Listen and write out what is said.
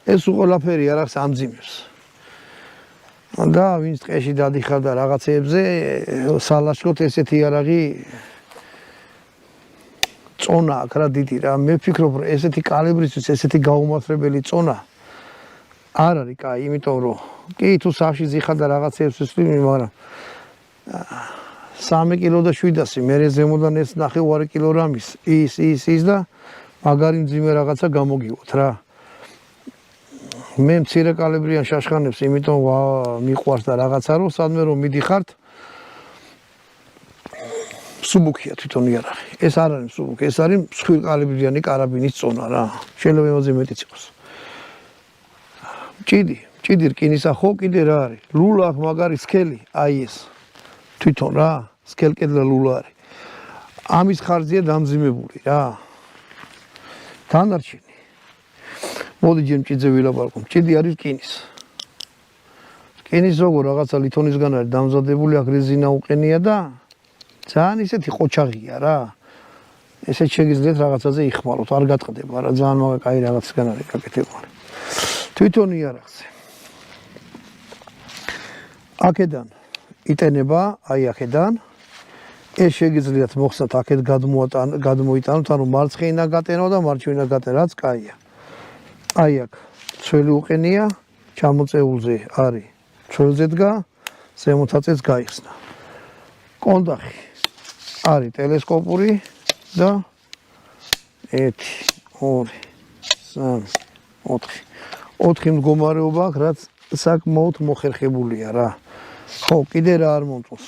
ეს ყველაფერი არ აქვს ამძიმებს. და ვინც ტყეში დადიხარდა რაღაცეებზე, სალაშქროდ ესეთი არაღი წონა აქ რა დიდი რა. მე ვფიქრობ, რომ ესეთი კალიბრისთვის ესეთი გაუმართლებელი წონა არ არის კაი, იმიტომ რომ კი თუ სახში ზიხარ და რაღაცეებს ვისვი, მაგრამ 3 კილო და 700 მე ზემოდან ეს 9 კილოგრამის ის და მაგარი მძიმე რაღაცა გამოგივოთ რა. მე მცირე კალიბრიან შაშხანებს იმიტომ მიყვარს და რაღაცა რომ სადმე რომ მიდიხართ მსუბუქია თვითონ იარაღი. ეს არ არის მსუბუქი, ეს არის მსხვილ კალიბრიანი კარაბინის წონა რა. შეიძლება იმაზე მეტიც იყოს. ჭიდი რკინისა ხო კიდე რა არის? ლულა აქვს მაგარი სქელი, აი ეს. თვითონ რა, სქელკედლა ლულა არის. ამის ხარჯია დამძიმებული რა. დანარჩენი. მოდი ჯერ მჭიდზე ვილაპარაკო. მჭიდი არის რკინის. რკინის როგორ რაღაცა ლითონისგან არის დამზადებული, აქ რეზინა უყენია და ძალიან ისეთი ყოჩაღია რა. ესეც შეგიძლიათ რაღაცაზე იხმაროთ, არ გატყდება რა, ძალიან მაგარი კაი რაღაცისგან არის გაკეთებული. თვითონ იარაღზე. აქედან იტენება, აი აქედან. ეს შეგიძლიათ მოხსნათ აქეთ გადმოიტანოთ, ანუ მარცხენა გატენო და მარჯვენა გატენო, რაც კაია. აი აქ ცველი უყენია, ჩამოწეულზე არის ცველზე დგა, ზემოთაწეც გაიხსნა. კონდახი არის ტელესკოპური და 1 2 3 4 4 მდგომარეობა აქვს, რაც საკმაოდ მოხერხებულია რა. ხო, კიდე რა არ მომწონს.